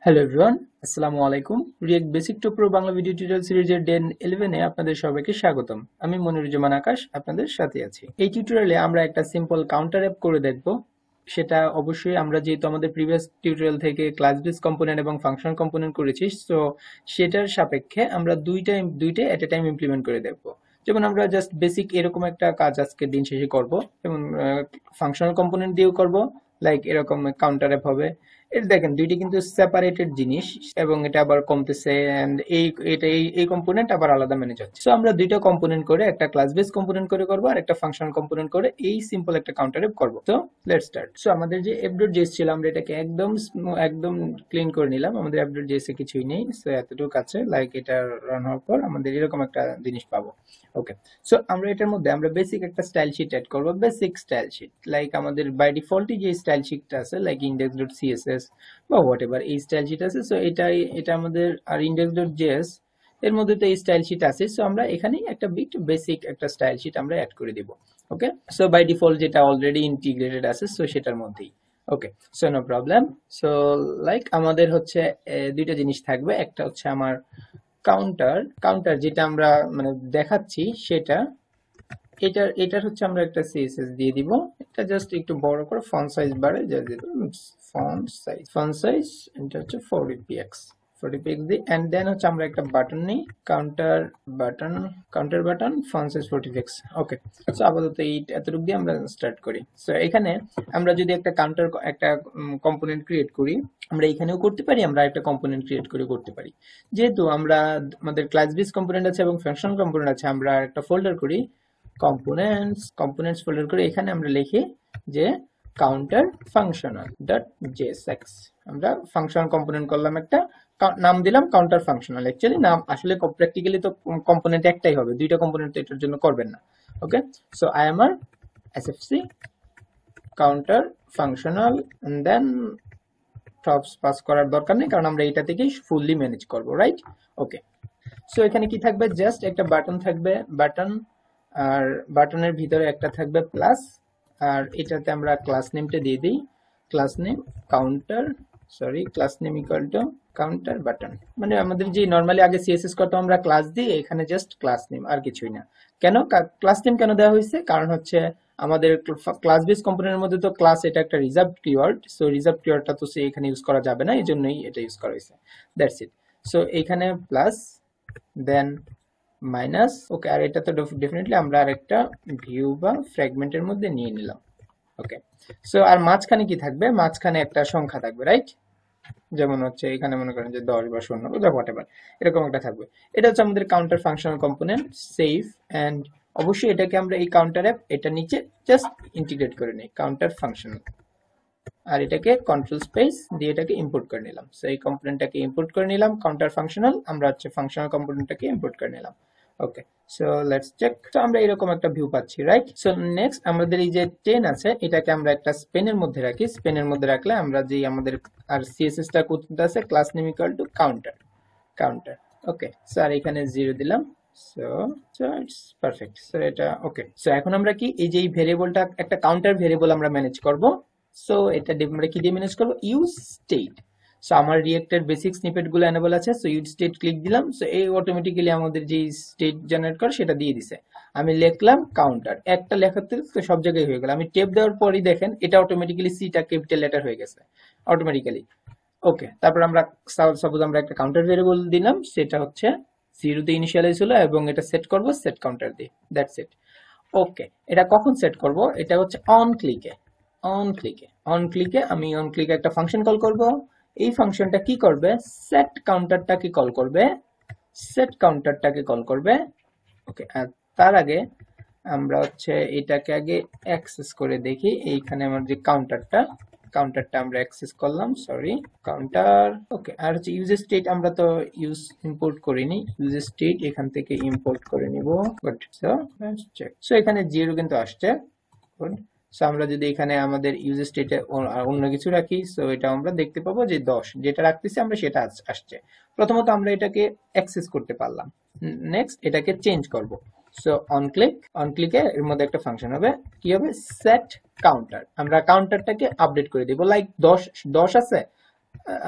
Hello everyone, আসসালামু আলাইকুম। React basic to pro Bangla video tutorial সিরিজের ডে 11 এ আপনাদের সবাইকে স্বাগতম। আমি মনিরুজ্জামান আকাশ আপনাদের সাথে আছি। এই টিউটোরিয়ালে আমরা একটা সিম্পল কাউন্টার অ্যাপ করে দেখব। সেটা অবশ্যই আমরা যেহেতু আমাদের প্রিভিয়াস টিউটোরিয়াল থেকে ক্লাস বেস কম্পোনেন্ট এবং ফাংশন কম্পোনেন্ট করেছি, সো সেটার সাপেক্ষে আমরা দুইটা এট এ টাইম ইমপ্লিমেন্ট করে দেখব। যেমন আমরা জাস্ট বেসিক এরকম একটা কাজ আজকে দিন শেষে করব, যেমন ফাংশনাল কম্পোনেন্ট দিয়েও করব, লাইক এরকম কাউন্টার অ্যাপ হবে। এটা দেখেন দুইটি কিন্তু সেপারেটেড জিনিস এবং এটা আবার কমতেছে এন্ড এই কম্পোনেন্ট আবার আলাদা ম্যানেজ হচ্ছে। সো আমরা দুইটা কম্পোনেন্ট করে একটা ক্লাস বেস কম্পোনেন্ট করে করব আর একটা ফাংশন কম্পোনেন্ট করে এই সিম্পল একটা কাউন্টার অ্যাপ করব। তো লেটস স্টার্ট। সো আমাদের যে app.js ছিল আমরা এটাকে একদম ক্লিন করে নিলাম। আমাদের app.js এ কিছুই নেই, সো এতটুকু আছে। লাইক এটা রান হওয়ার পর আমাদের এরকম একটা জিনিস পাবো। ওকে, সো আমরা এটার মধ্যে আমরা বেসিক একটা স্টাইল শিট অ্যাড করব। বেসিক স্টাইল শিট লাইক আমাদের বাই ডিফল্টই যে স্টাইল শিটটা আছে লাইক index.css বা হোয়াটএভার এই স্টাইল শিট আছে। সো এটা আমাদের আর index.js এর মধ্যে তো এই স্টাইল শিট আছে। সো আমরা এখানে একটা বেসিক একটা স্টাইল শিট আমরা অ্যাড করে দিব। ওকে, সো বাই ডিফল্ট যেটা অলরেডি ইন্টিগ্রেটেড আছে সো সেটার মধ্যেই। Okay, so no problem. So like আমাদের হচ্ছে দুইটা জিনিস থাকবে। একটা হচ্ছে আমার কাউন্টার যেটা আমরা মানে দেখাচ্ছি সেটা, এটার হচ্ছে আমরা একটা সিএসএস দিয়ে দিব। এটা জাস্ট একটু বড় করে ফন্ট সাইজ বাড়ে যা দিব। ফন্ট সাইজ এটা হচ্ছে 40px দিয়ে এন্ড দেন হচ্ছে আমরা একটা বাটন নেই, counter button font size 40px। ওকে, সো আপাতত এই এতটুকু দিয়ে আমরা স্টার্ট করি। সো এখানে আমরা যদি একটা একটা কম্পোনেন্ট ক্রিয়েট করি, আমরা এখানেও করতে পারি, আমরা একটা কম্পোনেন্ট ক্রিয়েট করে করতে পারি। যেহেতু আমাদের ক্লাস বেস কম্পোনেন্ট আছে এবং ফাংশন কম্পোনেন্ট আছে, আমরা একটা ফোল্ডার করি কম্পোনেন্টস ফোল্ডার করে এখানে আমরা লিখি যে কাউন্টার ফাংশনাল ডট জেএসএক্স। আমরা ফাংশন কম্পোনেন্ট করলাম, একটা নাম দিলাম কাউন্টার ফাংশনাল। অ্যাকচুয়ালি নাম আসলে প্র্যাকটিক্যালি তো কম্পোনেন্ট একটাই হবে, দুইটা কম্পোনেন্ট তো এটার জন্য করবেন না। Okay, so IMR SFC counter functional and then tops pass করার দরকার নেই কারণ আমরা এটা থেকেই ফুললি ম্যানেজ করব, রাইট? ওকে, সো এখানে কি থাকবে, জাস্ট একটা বাটন থাকবে, আর বাটনের ভিতরে একটা থাকবে প্লাস, আর এটাতে আমরা ক্লাস নেমটা দিয়ে দিই। Class name class name equal to counter button. মানে আমাদের যে নরমালি আগে সিএসএস করতাম আমরা ক্লাস দিই, এখানে জাস্ট ক্লাস নেম আর কিছুই না। কেন ক্লাস নেম কেন দেওয়া হয়েছে? কারণ হচ্ছে আমাদের ক্লাস বেস কম্পোনেন্টের মধ্যে তো ক্লাস এটা একটা রিজার্ভড কিওয়ার্ড, সো রিজার্ভড কিওয়ার্ডটা তো এখানে ইউজ করা যাবে না, এই জন্যই এটা ইউজ করা হয়েছে। That's it. সো এখানে প্লাস দেন মাইনাস। ওকে, আর এটা তো ডেফিনেটলি আমরা আরেকটা ভিউ বা ফ্র্যাগমেন্টের মধ্যে নিয়ে নিলাম। ওকে, সো আর মাঝখানে কি থাকবে? মাঝখানে একটা সংখ্যা থাকবে, রাইট? যেমন হচ্ছে এখানে মনে করেন যে 10 বা 0 বা হোয়াটএভার এরকম একটা থাকবে। এটা হচ্ছে আমাদের counter functional component save. And অবশ্যই এটাকে আমরা এই কাউন্টার অ্যাপ এটা নিচে জাস্ট ইন্টিগ্রেট করে নিই কাউন্টার ফাংশনাল, আর এটাকে কন্ট্রোল স্পেস দিয়ে এটাকে ইম্পোর্ট করে নিলাম। সো এই কম্পোনেন্টটাকে ইম্পোর্ট করে নিলাম কাউন্টার ফাংশনাল, আমরা হচ্ছে ফাংশনাল কম্পোনেন্টটাকে ইম্পোর্ট করে নিলাম। ওকে, সো লেটস চেক। তো আমরা এরকম একটা ভিউ পাচ্ছি, রাইট? সো নেক্সট আমাদের এই যে 10 আছে এটাকে আমরা একটা স্পেনের মধ্যে রাখি। স্পেনের মধ্যে রাখলে আমরা যে আমাদের আর সিএসএস টা কোথায় আছে, class name equal to counter. Okay, so আর এখানে 0 দিলাম। So it's perfect. সো এটা ওকে। সো এখন আমরা কি এই যে এই ভেরিয়েবলটা একটা কাউন্টার ভেরিয়েবল আমরা ম্যানেজ করব। সো এটা আমরা কি দিয়ে ম্যানেজ করব? Use state. সো আমার রিয়েক্টের বেসিক স্নিপেট গুলো এনেবল আছে, সো ইউজ স্টেট ক্লিক দিলাম। সো এই অটোমেটিক্যালি আমাদের যে স্টেট জেনারেট করে সেটা দিয়ে দিছে। আমি লিখলাম কাউন্টার, একটা লেখাতে তো সব জায়গায় হয়ে গেল। আমি টেপ দেওয়ার পরই দেখেন এটা অটোমেটিক্যালি সিটা ক্যাপিটাল লেটার হয়ে গেছে অটোমেটিক্যালি। ওকে, তারপর আমরা সাপোজ আমরা একটা কাউন্টার ভেরিয়েবল দিলাম, সেটা হচ্ছে 0 তে ইনিশিয়ালাইজ হলো এবং এটা সেট করব সেট কাউন্টার দিয়ে। That's it. ওকে, এটা কখন সেট করব? এটা হচ্ছে অন ক্লিকে আমি অন ক্লিকে একটা ফাংশন কল করব। এই ফাংশনটা কি করবে? সেট কাউন্টারটাকে কল করবে। ওকে, আর তার আগে আমরা হচ্ছে এটাকে আগে অ্যাক্সেস করে দেখি। এইখানে আমার যে কাউন্টারটা আমরা অ্যাক্সেস করলাম, সরি কাউন্টার। ওকে, আর হচ্ছে ইউজার স্টেট আমরা তো ইম্পোর্ট করিনি, ইউজার স্টেট এখান থেকে ইম্পোর্ট করে নিব। Good, so let's check. So এখানে 0 কিন্তু আসছে। গুড, সো আমরা যদি এখানে আমাদের ইউজার স্টেটে অন্য কিছু রাখি, সো এটা আমরা দেখতে পাবো যে 10 যেটা রাখতেছি আমরা সেটা আসছে। প্রথমত আমরা এটাকে অ্যাক্সেস করতে পারলাম। নেক্সট এটাকে চেঞ্জ করব। সো অন ক্লিকে এর মধ্যে একটা ফাংশন হবে, কি হবে? Set counter. আমরা কাউন্টারটাকে আপডেট করে দিব। লাইক 10 আছে,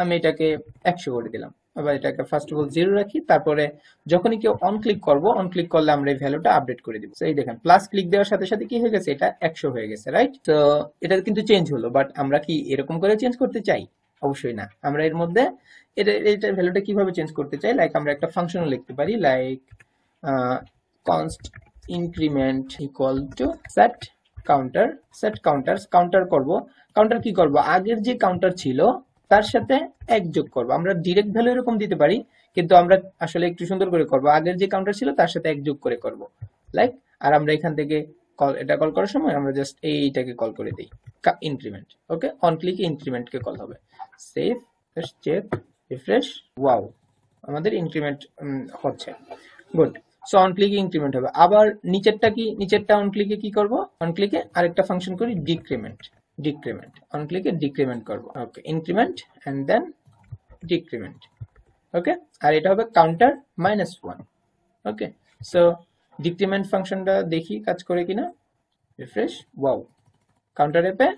আমি এটাকে 100 করে দিলাম। আবার এটাকে ফার্স্ট অফ অল 0 রাখি, তারপরে যখনই কেউ অন ক্লিক করব, অন ক্লিক করলে আমরা এই ভ্যালুটা আপডেট করে দিব। এই দেখেন প্লাস ক্লিক দেওয়ার সাথে সাথে কি হয়ে গেছে, এটা 100 হয়ে গেছে, রাইট? তো এটা কিন্তু চেঞ্জ হলো, বাট আমরা কি এরকম করে চেঞ্জ করতে চাই? অবশ্যই না। আমরা এর মধ্যে এটার ভ্যালুটা কিভাবে চেঞ্জ করতে চাই, লাইক আমরা একটা ফাংশনও লিখতে পারি, like const increment equal to set counter করব। কাউন্টার কি করব, আগের যে কাউন্টার ছিল তার সাথে 1 যোগ করব। আমরা ডিরেক্ট ভ্যালু এরকম দিতে পারি, কিন্তু আমরা আসলে একটু সুন্দর করে করব, আগের যে কাউন্টার ছিল তার সাথে 1 যোগ করে করব, লাইক। আর আমরা এখান থেকে এটা কল করার সময় আমরা জাস্ট এইটাকে কল করে দিই, ইনক্রিমেন্ট। ওকে, অন ক্লিকে ইনক্রিমেন্টকে কল হবে। Save, just check, refresh, wow, আমাদের ইনক্রিমেন্ট হচ্ছে। গুড। সো অন ক্লিকে ইনক্রিমেন্ট হবে। আবার নিচেরটা কি, নিচেরটা অন ক্লিকে কি করব, অন ক্লিকে আরেকটা ফাংশন করি, ডিক্রিমেন্ট অন ক্লিকে ডিক্রিমেন্ট করব। ওকে, ইনক্রিমেন্ট এন্ড দেন ডিক্রিমেন্ট। ওকে, আর এটা হবে কাউন্টার -1। ওকে, সো ডিক্রিমেন্ট ফাংশনটা দেখি কাজ করে কিনা, রিফ্রেশ, ওয়াও, কাউন্টার অ্যাপে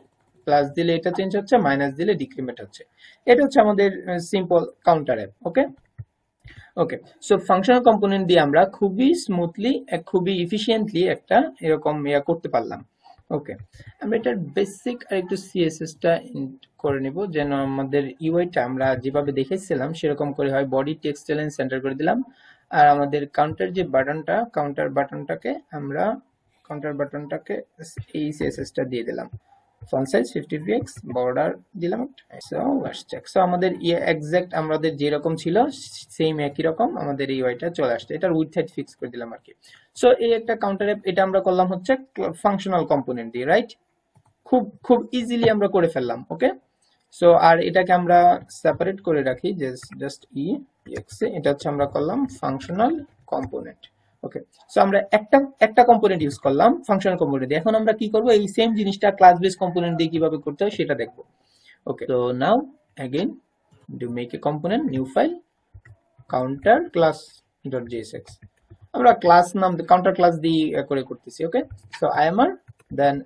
প্লাস দিলে এটা চেঞ্জ হচ্ছে, মাইনাস দিলে ডিক্রিমেন্ট হচ্ছে। এটা হচ্ছে আমাদের সিম্পল কাউন্টার অ্যাপ। ওকে ওকে, সো ফাংশনাল কম্পোনেন্ট দিয়ে আমরা খুবই স্মুথলি, খুবই এফিশিয়েন্টলি একটা এরকম করতে পারলাম। ওকে, আমরা এটার বেসিক আর একটু সিএসএস টা করে নিব, যেন আমাদের ইউআইটা আমরা যেভাবে দেখেছিলাম সেরকম করে হয়। বডি টেক্সট এলাইন সেন্টার করে দিলাম, আর আমাদের কাউন্টার যে বাটনটা, কাউন্টার বাটনটাকে এই সিএসএস টা দিয়ে দিলাম। ফন্ট সাইজ 50 পিক্স, বর্ডার দিলাম। So let's check. সো আমাদের এক্সাক্ট আমাদের যেরকম ছিল সেম একই রকম আমাদের এই ওয়াইটা চলে আসছে। এটার উইডথ হাইট ফিক্স করে দিলাম আর কি। সো এই একটা কাউন্টার অ্যাপ, এটা আমরা করলাম হচ্ছে ফাংশনাল কম্পোনেন্ট দিয়ে, রাইট? খুব খুব ইজিলি আমরা করে ফেললাম। ওকে, সো আর এটাকে আমরা সেপারেট করে রাখি, জাস্ট এটা হচ্ছে আমরা করলাম ফাংশনাল কম্পোনেন্ট। ওকে, সো আমরা একটা কম্পোনেন্ট ইউজ করলাম ফাংশনাল কম্পোনেন্ট। এখন আমরা কি করব, এই সেম জিনিসটা ক্লাস বেস কম্পোনেন্ট দিয়ে কিভাবে করতে হয় সেটা দেখব। ওকে, so now again to make a component, new file, counter class.jsx, আমরা ক্লাস নাম কাউন্টার ক্লাস দিয়ে করে করতেছি। Okay, so imr then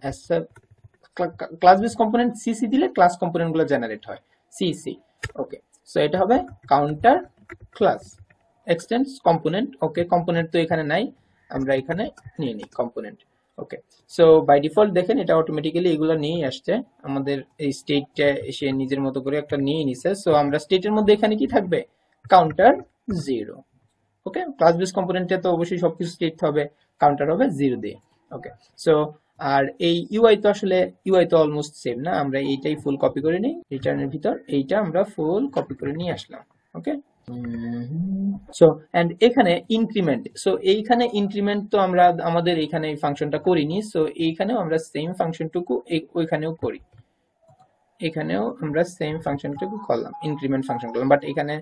class base component CC দিলে ক্লাস কম্পোনেন্ট গুলো জেনারেট হয়, সিসি। ওকে, সো এটা হবে counter class extends component. Okay, component তো এখানে নাই, আমরা এখানে নিয়ে নিই component. Okay, so by default দেখেন এটা অটোমেটিক্যালি এগুলো নিয়ে আসছে, আমাদের এই স্টেটটা এসে নিজের মতো করে একটা নিয়ে নিছে। সো আমরা স্টেটের মধ্যে এখানে কি থাকবে, কাউন্টার 0। ওকে, ক্লাস বেস কম্পোনেন্টে তো অবশ্যই সবকিছু স্টেট হবে, কাউন্টার হবে 0 দিয়ে। ওকে, সো আর এই ইউআই তো আসলে ইউআই তো অলমোস্ট সেম না, আমরা এইটাই ফুল কপি করে নিই রিটার্নের ভিতর, এইটা আমরা ফুল কপি করে নিয়ে আসলাম। ওকে, সো এন্ড এখানে ইনক্রিমেন্ট, সো এইখানে ইনক্রিমেন্ট তো আমরা আমাদের এখানে এই ফাংশনটা করিনি, সো এইখানেও আমরা সেম ফাংশনটুকু ওইখানেও করি, এখানেও আমরা সেম ফাংশনটুকু করলাম, ইনক্রিমেন্ট ফাংশন করলাম, বাট এখানে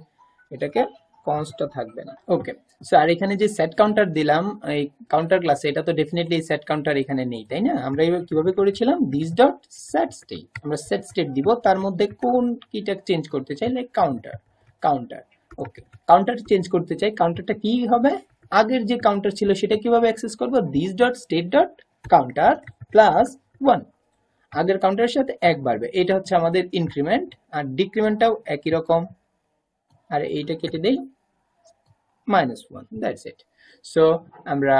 এটাকে কনস্টটা থাকবে না। ওকে, সো আর এখানে যে সেট কাউন্টার দিলাম এই কাউন্টার ক্লাসে, এটা তো ডেফিনেটলি সেট কাউন্টার এখানে নেই, তাই না? আমরা কিভাবে করেছিলাম, দিস ডট সেট স্টেট, আমরা সেট স্টেট দিব, তার মধ্যে কোন কিটা চেঞ্জ করতে চাই, লাইক কাউন্টার। ওকে, কাউন্টার চেঞ্জ করতে চাই, কাউন্টারটা কি হবে, আগের যে কাউন্টার ছিল সেটা কিভাবে অ্যাক্সেস করব, this dot state dot counter plus 1, আগের কাউন্টারের সাথে 1 বাড়বে, এটা হচ্ছে আমাদের ইনক্রিমেন্ট। আর ডিক্রিমেন্টটাও একই রকম, আর এইটা কেটে দেই -1, দ্যাটস ইট। সো আমরা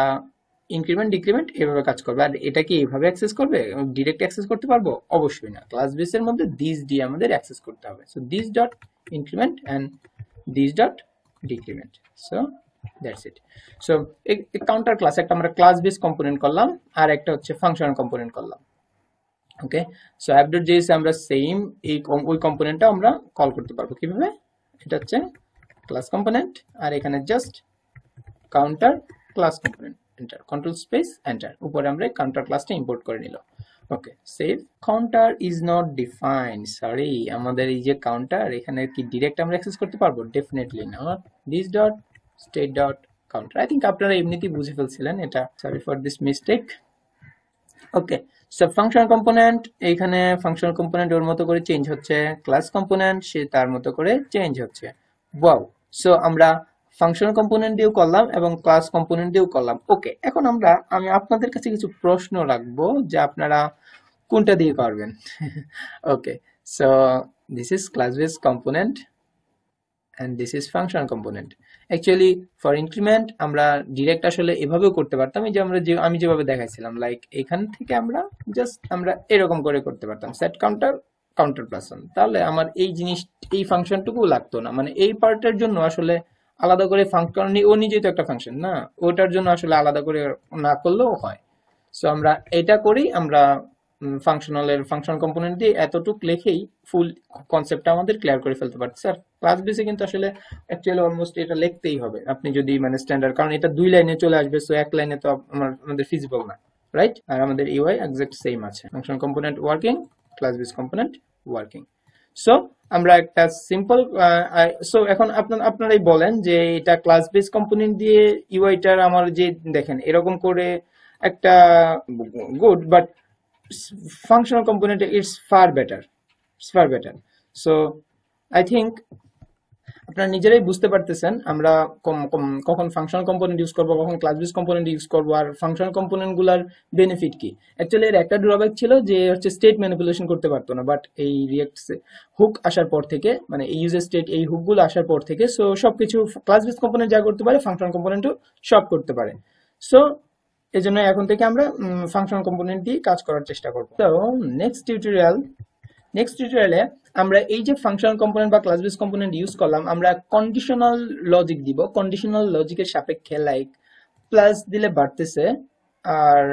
ইনক্রিমেন্ট ডিক্রিমেন্ট এভাবে কাজ করবে। আর এটা কি এইভাবে অ্যাক্সেস করবে, ডিরেক্ট অ্যাক্সেস করতে পারবো? অবশ্যই না, ক্লাস বেসের মধ্যে দিস দিয়ে আমাদের অ্যাক্সেস করতে হবে। So this dot increment and this dot decrement, so that's it. So এই কাউন্টার ক্লাস একটা আমরা ক্লাস বেস কম্পোনেন্ট করলাম, আর একটা হচ্ছে ফাংশনাল কম্পোনেন্ট করলাম। ওকে, সো app.js আমরা সেম এই ওই কম্পোনেন্টটা আমরা কল করতে পারবো কিভাবে, এটা হচ্ছে ক্লাস কম্পোনেন্ট, আর এখানে just counter class component, enter, control space enter, উপরে আমরা কাউন্টার ক্লাসটা ইম্পোর্ট করে নিল। Okay, save. Counter is not defined, sorry, আমাদের এই যে কাউন্টার এখানে কি ডাইরেক্ট আমরা অ্যাক্সেস করতে পারবো? Definitely not. This dot state dot counter, I think আপনারা এমনিতেই বুঝে ফেলছিলেন এটা, sorry for this mistake. Okay, so functional component, এইখানে ফাংশনাল কম্পোনেন্ট ওর মতো করে চেঞ্জ হচ্ছে, ক্লাস কম্পোনেন্ট সে তার মতো করে চেঞ্জ হচ্ছে। ওয়াও, সো আমরা ফাংশনাল কম্পোনেন্ট দিয়েও করলাম এবং ক্লাস কম্পোনেন্ট দিয়েও করলাম। ওকে, এখন আমি আপনাদের কাছে কিছু প্রশ্ন রাখবো যে আপনারা কোনটা দিয়ে করবেন। ওকে, So this is class based component and this is function component. Actually for increment আমরা ডিরেক্ট আসলে এভাবেও করতে পারতাম, এই যে আমি যেভাবে দেখাইছিলাম, লাইক এখান থেকে আমরা জাস্ট আমরা এরকম করে করতে পারতাম সেট কাউন্টার কাউন্টার প্লাস 1, তাহলে আমার এই জিনিস এই ফাংশনটুকু লাগতো না, মানে এই পার্টের জন্য আসলে আলাদা করে ফাংশন, ও নিজেই তো একটা ফাংশন না, ওটার জন্য আসলে আলাদা করে না করলেও হয়। সো আমরা এটা করি, আমরা ফাংশন কম্পোনেন্ট দিয়ে এতটুক লিখেই ফুল কনসেপ্টটা আমাদের ক্লিয়ার করে ফেলতে পারছি। স্যার ক্লাস বেসে কিন্তু আসলে অ্যাকচুয়ালি অলমোস্ট এটা লিখতেই হবে আপনি যদি মানে স্ট্যান্ডার্ড, কারণ এটা 2 লাইনে চলে আসবে, সো এক লাইনে তো আমাদের ফিজিবল না, রাইট? আর আমাদের ইউআই এক্সাক্ট সেম আছে, function component working, class base component working. So আমরা একটা সিম্পল, সো এখন আপনারাই বলেন যে এটা ক্লাস বেস কম্পোনেন্ট দিয়ে ইউআইটার আমার যে দেখেন এরকম করে একটা good, but functional component it's far better. So I think আপনারা নিজেরাই বুঝতে পারতেছেন আমরা কখন ফাংশনাল কম্পোনেন্ট ইউজ করব, কখন ক্লাস বেস কম্পোনেন্ট ইউজ করব, আর ফাংশনাল কম্পোনেন্ট গুলার বেনিফিট কি। অ্যাকচুয়ালি এর একটা ড্রব্যাক ছিল যে হচ্ছে স্টেট ম্যানিপুলেশন করতে পারতো না, বাট এই রিঅ্যাক্ট হুক আসার পর থেকে, মানে এই ইউজার স্টেট এই হুক গুলো আসার পর থেকে, সো সবকিছু ক্লাস বেস কম্পোনেন্ট যা করতে পারে ফাংশনাল কম্পোনেন্টও সব করতে পারে। সো এই জন্য এখন থেকে আমরা ফাংশনাল কম্পোনেন্ট দিয়ে কাজ করার চেষ্টা করব। তো নেক্সট টিউটোরিয়ালে আমরা এই যে ফাংশনাল কম্পোনেন্ট বা ক্লাস বেস কম্পোনেন্ট ইউজ করলাম, আমরা কন্ডিশনাল লজিক দিব। কন্ডিশনাল লজিকের সাপেক্ষে লাইক প্লাস দিলে বাড়তেছে আর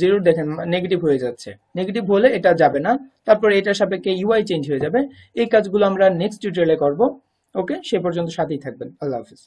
জিরো দেখেন নেগেটিভ হয়ে যাচ্ছে, নেগেটিভ হলে এটা যাবে না, তারপর এটার সাপেক্ষে ইউআই চেঞ্জ হয়ে যাবে। এই কাজগুলো আমরা নেক্সট টিউটোরিয়ালে করব। ওকে, সে পর্যন্ত সাথেই থাকবেন। আল্লাহ হাফিজ।